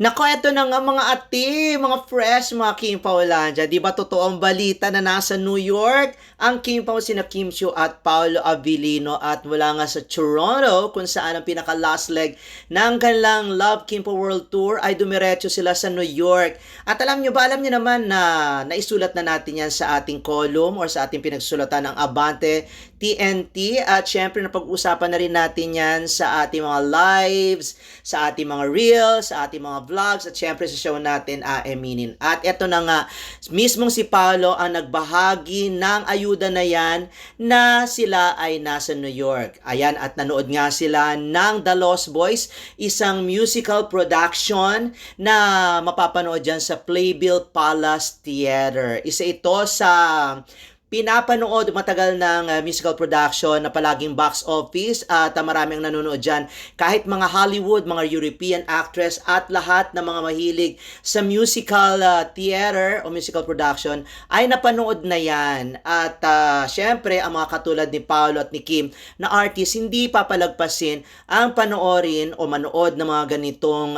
Nako, eto na nga mga ate, mga fresh, mga Kim Paulandia. Di ba totoo ang balita na nasa New York ang Kim Pao, sina Kim Chiu at Paolo Avellino at mula nga sa Toronto kung saan ang pinaka last leg ng kanilang Love Kim Pao World Tour ay dumiretso sila sa New York. At alam nyo ba, alam nyo naman na naisulat na natin yan sa ating column or sa ating pinagsulatan ng Abante TNT at syempre napag-usapan na rin natin yan sa ating mga lives, sa ating mga reels, sa ating mga vlogs at syempre sa show natin Eminin. At eto na nga, mismong si Paolo ang nagbahagi ng ayuda na yan na sila ay nasa New York. Ayan, at nanood nga sila ng The Lost Boys, isang musical production na mapapanood dyan sa Playbill Palace Theater. Isa ito sa pinapanood matagal ng musical production na palaging box office at maraming nanonood dyan. Kahit mga Hollywood, mga European actress at lahat ng mga mahilig sa musical theater o musical production ay napanood na yan. At syempre, ang mga katulad ni Paolo at ni Kim na artist, hindi papalagpasin ang panoorin o manood ng mga ganitong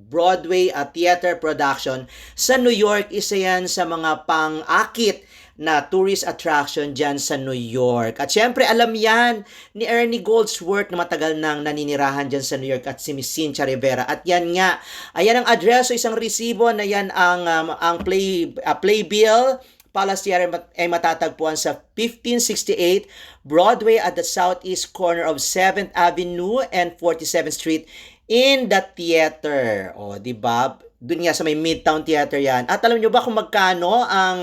Broadway at theater production sa New York. Isa yan sa mga pang-akit na tourist attraction dyan sa New York. At syempre, alam yan ni Ernie Goldsworth na matagal nang naninirahan dyan sa New York at si Miss Cynthia Rivera. At yan nga, ayan ang address o isang resibo na yan ang playbill Palace Theater ay matatagpuan sa 1568 Broadway at the southeast corner of 7th Avenue and 47th Street in the theater. O, di ba? Doon nga sa may Midtown Theater yan. At alam nyo ba kung magkano ang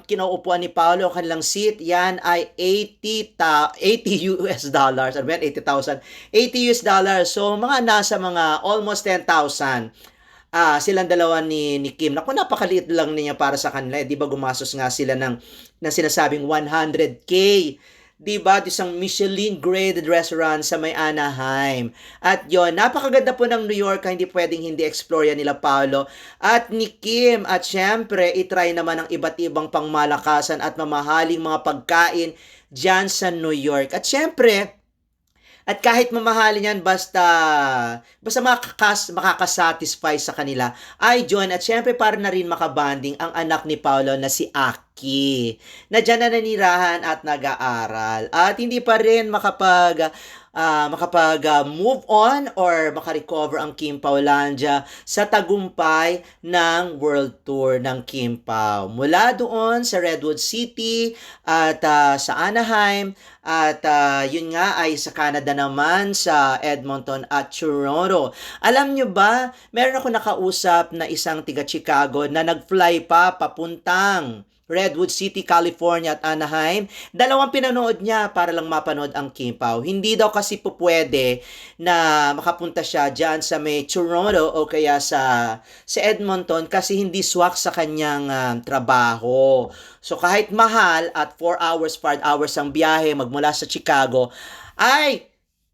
kinauupuan ni Paolo, ang kanilang seat? Yan ay 80 US dollars. Ano ba yan? 80,000. 80 US dollars. So, mga nasa mga almost 10,000. Silang dalawa ni Kim. Naku, napakaliit lang niya para sa kanila. Di ba gumastos nga sila ng sinasabing 100K. Di ba? Isang Michelin graded restaurant sa may Anaheim. At yon, napakaganda po ng New York, hindi pwedeng hindi explore yan nila Paolo at ni Kim. At syempre, itry naman ang iba't ibang pangmalakasan at mamahaling mga pagkain dyan sa New York. At syempre, at kahit mamahalin yan, basta makakasatisfy sa kanila, ay join. At syempre, para na rin makabanding ang anak ni Paolo na si Aki, na dyan na nanirahan at nag-aaral. At hindi pa rin move on or makarecover ang Kim Paulandia sa tagumpay ng World Tour ng Kim Pao. Mula doon sa Redwood City at sa Anaheim at yun nga ay sa Canada naman sa Edmonton at Toronto. Alam nyo ba, meron ako nakausap na isang tiga Chicago na nag-fly pa papuntang Redwood City, California at Anaheim. Dalawang pinanood niya para lang mapanood ang Kim Pao. Hindi daw kasi po pwede na makapunta siya dyan sa may Toronto o kaya sa Edmonton kasi hindi swak sa kanyang trabaho. So kahit mahal at 4 hours, 5 hours ang biyahe magmula sa Chicago, ay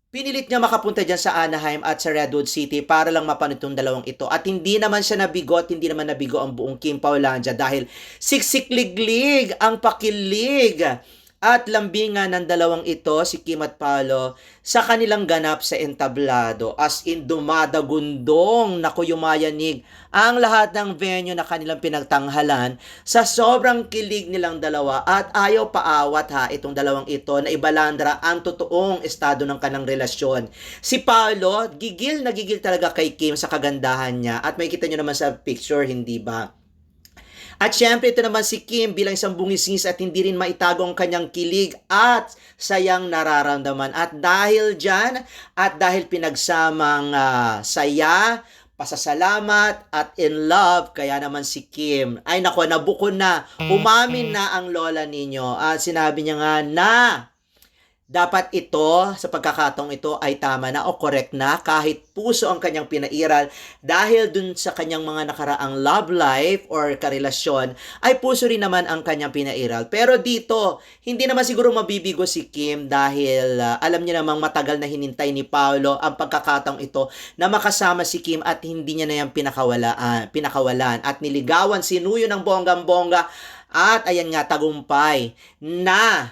pinilit niya makapunta dyan sa Anaheim at sa Redwood City para lang mapanood itong dalawang ito. At hindi naman siya nabigo at hindi naman nabigo ang buong Kim Paulandia dahil siksikliglig ang pakilig at lambingan ng dalawang ito, si Kim at Paolo, sa kanilang ganap sa entablado. As in, dumadagundong, naku, yumayanig ang lahat ng venue na kanilang pinagtanghalan sa sobrang kilig nilang dalawa at ayaw paawat itong dalawang ito na ibalandra ang totoong estado ng kanang relasyon. Si Paolo, gigil na gigil talaga kay Kim sa kagandahan niya at may kita nyo naman sa picture, hindi ba? At syempre, ito naman si Kim bilang isang bungisingis at hindi rin maitago ang kanyang kilig at sayang nararamdaman. At dahil dyan, at dahil pinagsamang saya, pasasalamat at in love, kaya naman si Kim, ay nako, nabuko na, umamin na ang lola ninyo. At sinabi niya nga na dapat ito, sa pagkakataong ito, ay tama na o correct na kahit puso ang kanyang pinairal dahil dun sa kanyang mga nakaraang love life or karelasyon, ay puso rin naman ang kanyang pinairal. Pero dito, hindi naman siguro mabibigo si Kim dahil alam niya namang matagal na hinintay ni Paolo ang pagkakataong ito na makasama si Kim at hindi niya na yan pinakawalan at niligawan, sinuyo ng bonggang-bongga at ayan nga tagumpay na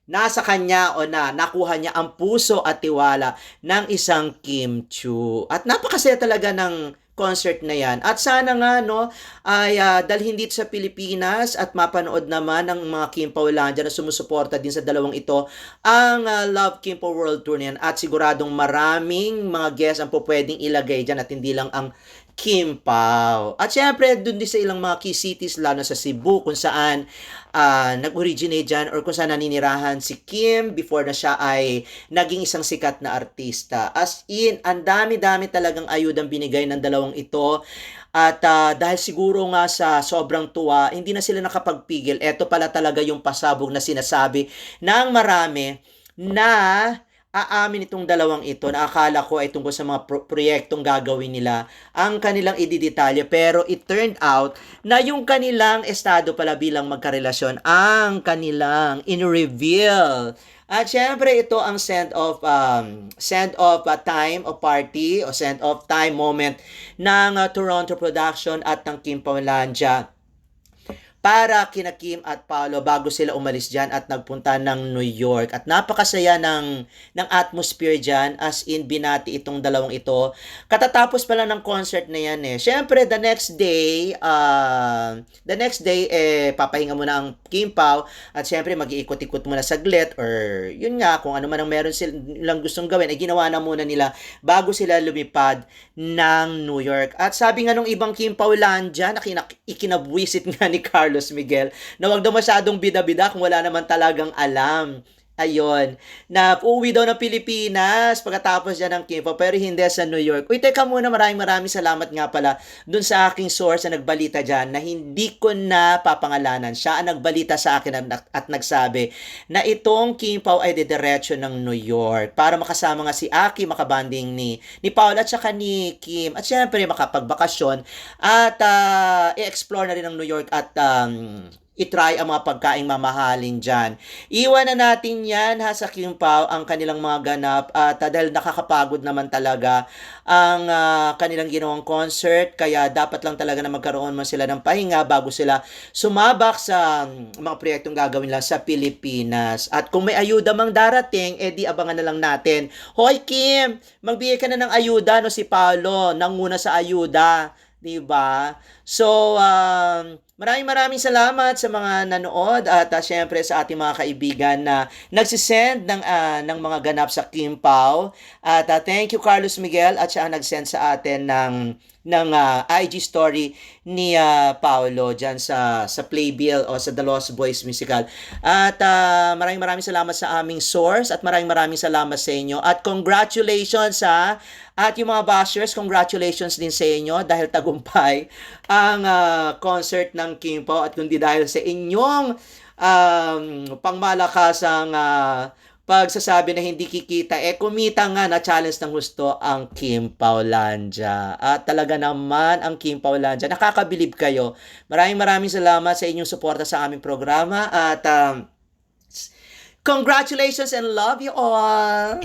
nasa kanya o nakuha niya ang puso at tiwala ng isang Kim Chiu. At napakasaya talaga ng concert na yan. At sana nga, no, ay dalhin dito sa Pilipinas at mapanood naman ng mga Kim Paulandia na sumusuporta din sa dalawang ito ang Love Kimpo World Tour na yan. At siguradong maraming mga guests ang pwedeng ilagay dyan at hindi lang ang Kim Pao. At syempre, dun din sa ilang mga key cities, lalo sa Cebu, kung saan nag-originate dyan or kung saan naninirahan si Kim before na siya ay naging isang sikat na artista. As in, ang dami-dami talagang ayudang binigay ng dalawang ito. At dahil siguro nga sa sobrang tuwa, hindi na sila nakapagpigil. Ito pala talaga yung pasabog na sinasabi ng marami na aamin itong dalawang ito na akala ko ay tungkol sa mga proyektong gagawin nila ang kanilang ididetalye, pero it turned out na yung kanilang estado pala bilang magkarelasyon ang kanilang in-reveal. At syempre ito ang send off time of party o send off time moment ng Toronto production at ng Kim Paulandia para kina Kim at Paolo bago sila umalis dyan at nagpunta ng New York. At napakasaya ng atmosphere dyan, as in binati itong dalawang ito. Katatapos pala ng concert na yan eh. Siyempre, the next day, papahinga muna ang Kim Pao at siyempre mag-iikot-ikot muna saglit or yun nga, kung ano man ang meron silang gustong gawin, ay ginawa na muna nila bago sila lumipad ng New York. At sabi nga nung ibang Kim Paulandia na ikinabwisit nga ni Carlos Miguel na wag daw masyadong bida-bida kung wala naman talagang alam. Ayun, na uuwi daw ng Pilipinas pagkatapos dyan ng Kimpo, pero hindi sa New York. Uy, teka muna, maraming salamat nga pala dun sa aking source na nagbalita dyan na hindi ko na papangalanan. Siya ang nagbalita sa akin at nagsabi na itong Kimpo ay didiretso ng New York para makasama nga si Aki, makabanding ni Paul at saka ni Kim. At syempre, makapagbakasyon at i-explore na rin ang New York at itry ang mga pagkaing mamahalin dyan. Iwan na natin yan ha sa Kim Pao ang kanilang mga ganap at dahil nakakapagod naman talaga ang kanilang ginawang concert kaya dapat lang talaga na magkaroon man sila ng pahinga bago sila sumabak sa mga proyektong gagawin lang sa Pilipinas. At kung may ayuda mang darating, edi abangan na lang natin. Hoy Kim, magbigay ka na ng ayuda no si Paolo, nanguna sa ayuda. Diba? So, maraming salamat sa mga nanood at syempre sa ating mga kaibigan na nagsisend ng mga ganap sa Kim Pao. At thank you Carlos Miguel at siya nagsend sa atin ng IG story ni Paolo dyan sa Playbill o sa The Lost Boys Musical. At maraming salamat sa aming source at maraming salamat sa inyo. At congratulations at yung mga bashers, congratulations din sa inyo dahil tagumpay ang concert ng Kim Pao at kundi dahil sa inyong pangmalakasang pagsasabi na hindi kikita, kumita nga na challenge ng gusto ang Kim Paulandia. At talaga naman ang Kim Paulandia, nakakabilib kayo. Maraming salamat sa inyong suporta sa aming programa at congratulations and love you all!